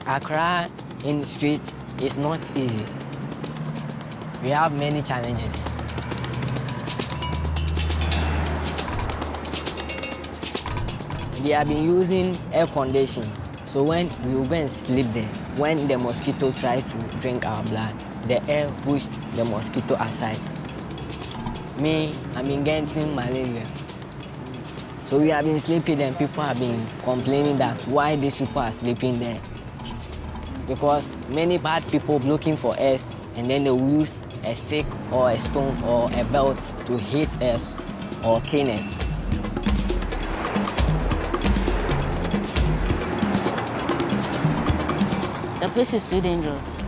Accra in the street is not easy. We have many challenges. They have been using air conditioning, so when we will go and sleep there, when the mosquito tries to drink our blood, the air pushed the mosquito aside. Me, I've been getting malaria. So we have been sleeping and people have been complaining that why these people are sleeping there. Because many bad people looking for us and then they will use a stick or a stone or a belt to hit us or cane us. The place is too dangerous.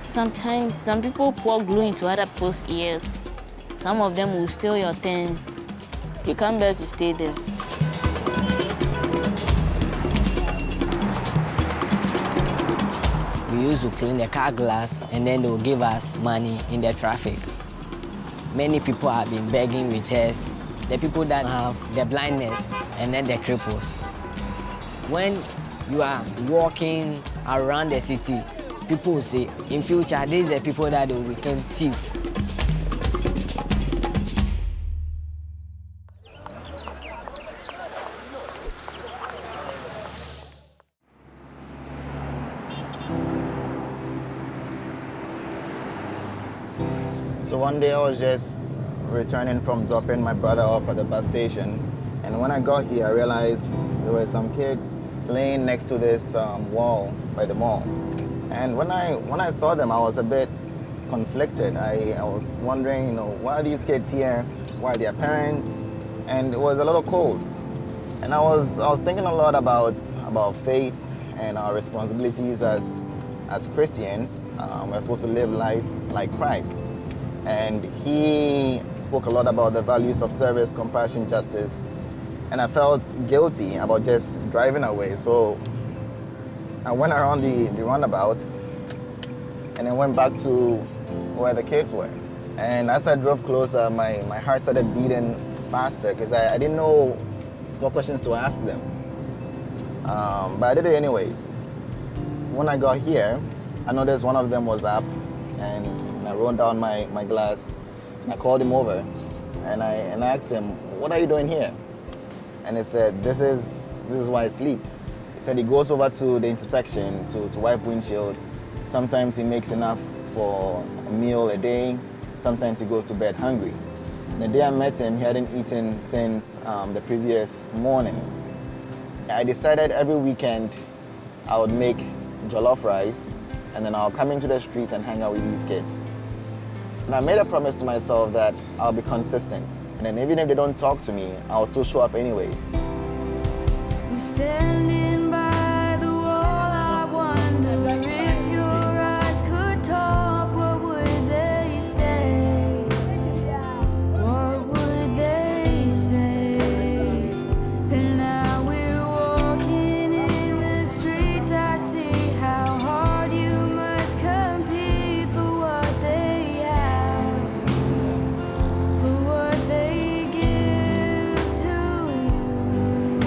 Sometimes some people pour glue into other people's ears. Some of them will steal your things. You can't bear to stay there. We used to clean the car glass and then they will give us money in the traffic. Many people have been begging with us, the people that have the blindness and then the cripples. When you are walking around the city, people will say, in future, these are the people that will become thieves. So one day I was just returning from dropping my brother off at the bus station, and when I got here I realized there were some kids playing next to this wall by the mall. And when I saw them I was a bit conflicted. I was wondering, why are these kids here? Why are their parents? And it was a little cold. And I was thinking a lot about faith and our responsibilities as Christians. We're supposed to live life like Christ. And he spoke a lot about the values of service, compassion, justice. And I felt guilty about just driving away. So I went around the roundabout and then went back to where the kids were. And as I drove closer, my heart started beating faster because I didn't know what questions to ask them. But I did it anyways. When I got here, I noticed one of them was up, and I rolled down my glass, and I called him over, and I asked him, "What are you doing here?" And he said, "This is why I sleep." He said he goes over to the intersection to wipe windshields. Sometimes he makes enough for a meal a day. Sometimes he goes to bed hungry. The day I met him, he hadn't eaten since the previous morning. I decided every weekend I would make jollof rice, and then I'll come into the street and hang out with these kids. And I made a promise to myself that I'll be consistent. And then even if they don't talk to me, I'll still show up anyways. We're standing by the wall, I wonder if your eyes could talk, what would they say? What would they say? And now we're walking in the streets, I see how hard you must compete for what they have, for what they give to you.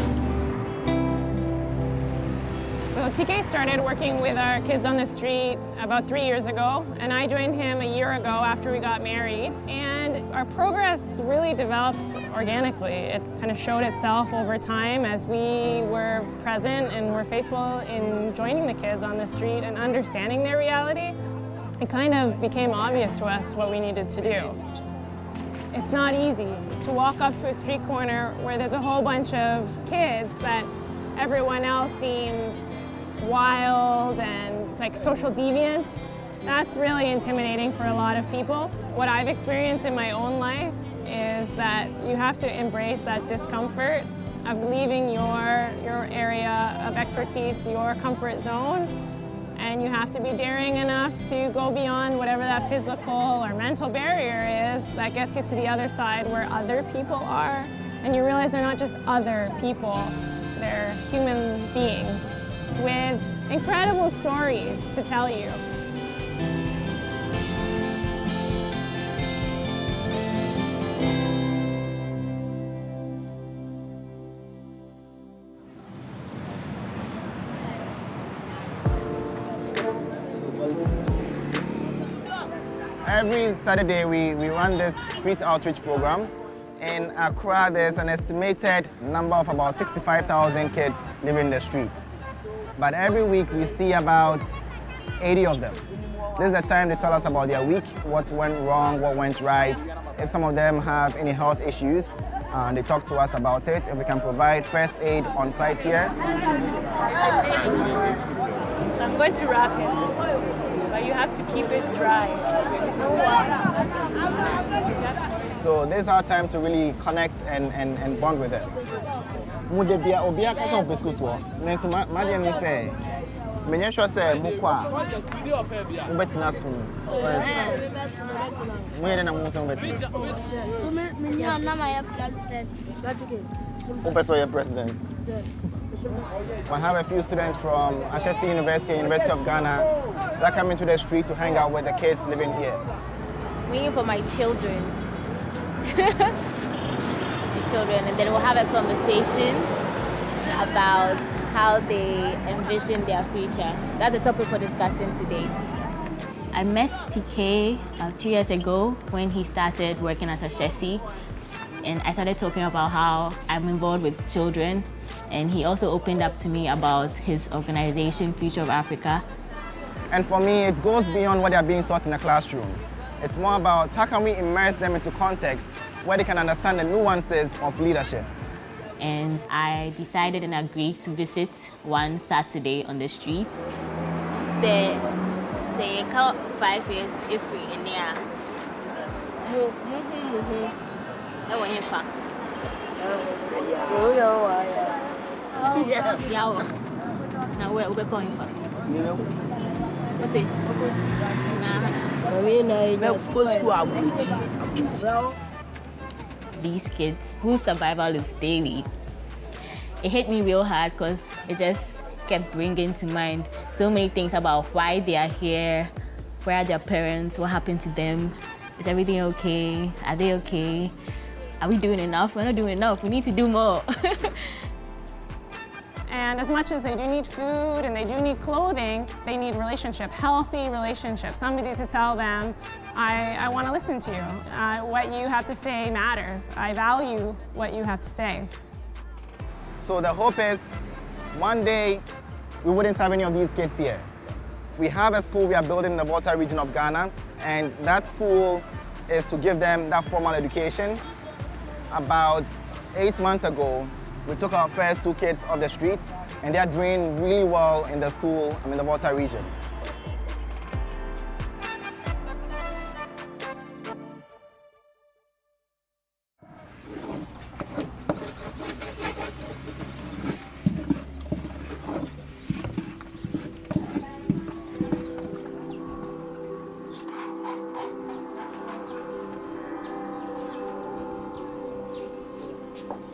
So TK started working with our kids on the street about 3 years ago, and I joined him a year ago after we got married. And our progress really developed organically. It kind of showed itself over time as we were present and were faithful in joining the kids on the street and understanding their reality. It kind of became obvious to us what we needed to do. It's not easy to walk up to a street corner where there's a whole bunch of kids that everyone else deems wild and like social deviants. That's really intimidating for a lot of people. What I've experienced in my own life is that you have to embrace that discomfort of leaving your area of expertise, your comfort zone, and you have to be daring enough to go beyond whatever that physical or mental barrier is that gets you to the other side where other people are, and you realize they're not just other people, they're human beings with incredible stories to tell you. Every Saturday, we run this street outreach program. In Accra, there's an estimated number of about 65,000 kids living in the streets. But every week, we see about 80 of them. This is the time they tell us about their week, what went wrong, what went right. If some of them have any health issues, they talk to us about it. If we can provide first aid on site here. I'm going to wrap it, but you have to keep it dry. So this is our time to really connect and bond with them. Menya sure say mukwa ubetina school mwe na musa ubetina So me am na my president. your president. I have a few students from Ashesi University, University of Ghana that come into the street to hang out with the kids living here. Waiting for my children. And then we'll have a conversation about how they envision their future. That's the topic for discussion today. I met TK 2 years ago when he started working as a chassis, and I started talking about how I'm involved with children, and he also opened up to me about his organization, Future of Africa. And for me, it goes beyond what they are being taught in the classroom. It's more about how can we immerse them into context where they can understand the nuances of leadership. And I decided and agreed to visit one Saturday on the streets. Say count 5 years if we in there. Now where we going from? What's it? These kids whose survival is daily. It hit me real hard because it just kept bringing to mind so many things about why they are here, where are their parents, what happened to them, is everything okay, are they okay, are we doing enough, we're not doing enough, we need to do more. And as much as they do need food and they do need clothing, they need relationship, healthy relationship, somebody to tell them, I want to listen to you. What you have to say matters. I value what you have to say. So the hope is one day we wouldn't have any of these kids here. We have a school we are building in the Volta region of Ghana, and that school is to give them that formal education. About 8 months ago, we took our first 2 kids off the streets, and they are doing really well in the school in the Volta region.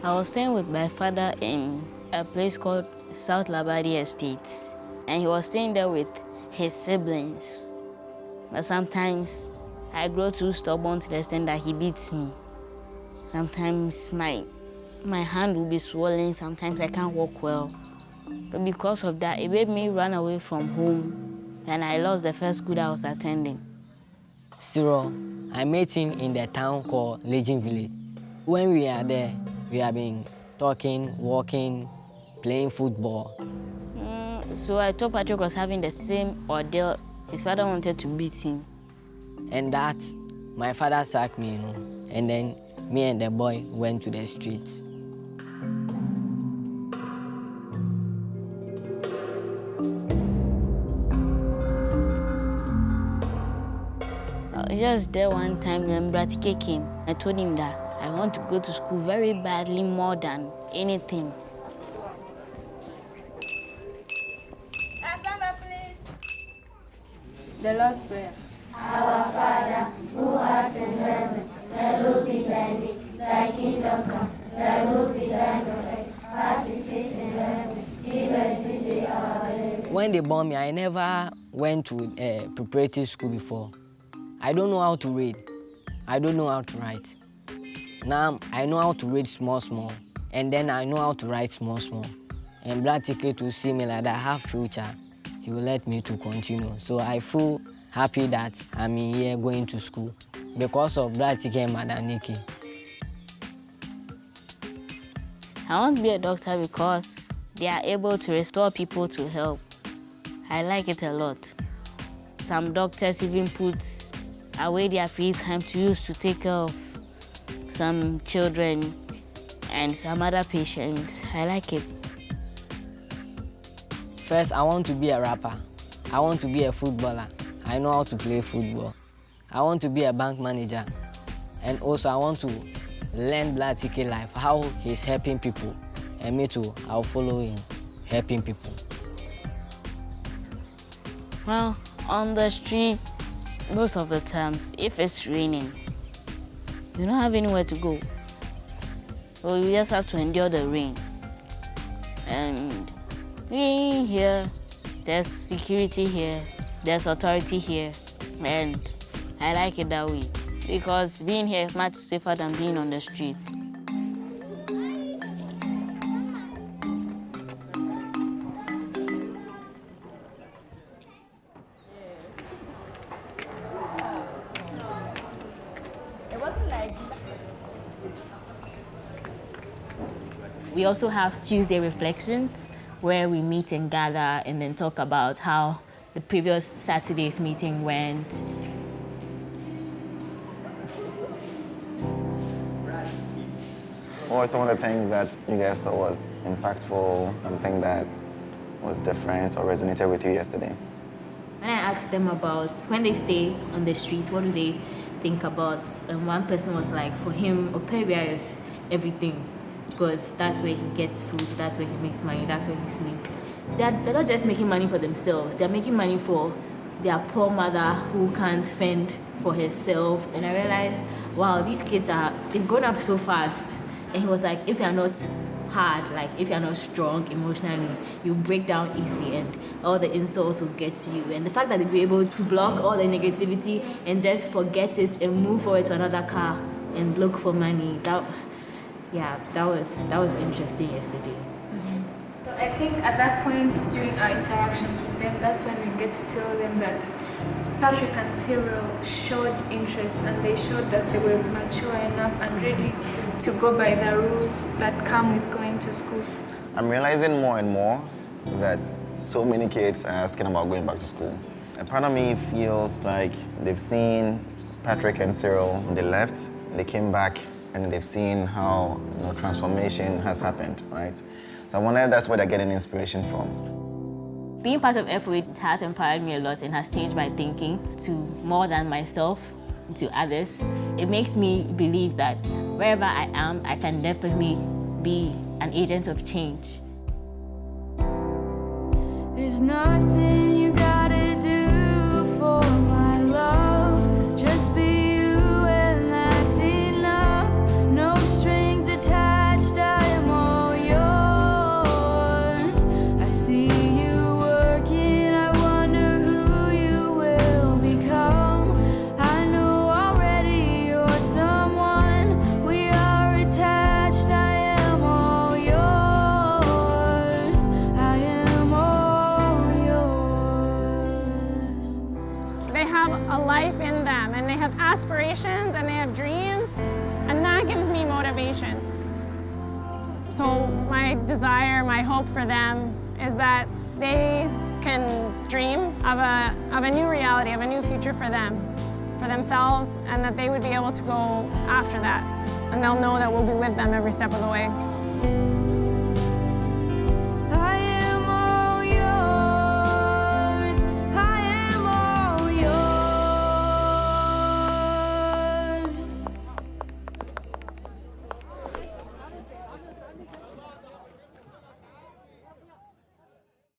I was staying with my father in a place called South Labadi Estates, and he was staying there with his siblings. But sometimes I grow too stubborn to the extent that he beats me. Sometimes my hand will be swollen, sometimes I can't walk well. But because of that, it made me run away from home, and I lost the first school I was attending. Cyril, I met him in the town called Legend Village. When we are there, we have been talking, walking, playing football. So I thought Patrick was having the same ordeal. His father wanted to beat him. And that, my father sacked me, and then me and the boy went to the streets. Just there one time, then Bratike came. I told him that I want to go to school very badly, more than anything. The Lord's Prayer. Our Father, who art in heaven, hallowed be thy name. Thy kingdom come, thy will be done on earth as it is in heaven. Give us this day our daily bread. When they born me, I never went to a preparatory school before. I don't know how to read. I don't know how to write. Now I know how to read small, and then I know how to write small. And Bratike to see me like that, I have future. He will let me to continue. So I feel happy that I'm in here going to school because of Brother Tiki and Madam Nikki. I want to be a doctor because they are able to restore people to health. I like it a lot. Some doctors even put away their free time to use to take care of some children and some other patients. I like it. First, I want to be a rapper. I want to be a footballer. I know how to play football. I want to be a bank manager. And also, I want to learn Brother Tiki life, how he's helping people. And me too, I'll follow him, helping people. Well, on the street, most of the times, if it's raining, you don't have anywhere to go. So you just have to endure the rain. And being here, there's security here, there's authority here, and I like it that way. Because being here is much safer than being on the street. We also have Tuesday reflections, where we meet and gather and then talk about how the previous Saturday's meeting went. What were some of the things that you guys thought was impactful, something that was different or resonated with you yesterday? When I asked them about when they stay on the street, what do they think about? And one person was like, for him, Operia is everything, because that's where he gets food, that's where he makes money, that's where he sleeps. They're not just making money for themselves, they're making money for their poor mother who can't fend for herself. And I realized, wow, these kids they've grown up so fast. And he was like, if you're not hard, like if you're not strong emotionally, you break down easily and all the insults will get to you. And the fact that they'll be able to block all the negativity and just forget it and move forward to another car and look for money, that was interesting yesterday. So I think at that point during our interactions with them, that's when we get to tell them that Patrick and Cyril showed interest and they showed that they were mature enough and ready to go by the rules that come with going to school. I'm realizing more and more that so many kids are asking about going back to school. A part of me feels like they've seen Patrick and Cyril, they left, they came back, and they've seen how transformation has happened, right? So I wonder if that's where they're getting inspiration from. Being part of FOA has empowered me a lot and has changed my thinking to more than myself, to others. It makes me believe that wherever I am, I can definitely be an agent of change. There's nothing you gotta do for my love. Just be you and that's enough. No strings attached, I am all yours. I see you working, I wonder who you will become. I know already you're someone. We are attached, I am all yours. I am all yours. They have a life in them, and they have aspirations, and they have dreams, and that gives me motivation. So my desire, my hope for them is that they can dream of a new reality, of a new future for them, for themselves, and that they would be able to go after that. And they'll know that we'll be with them every step of the way.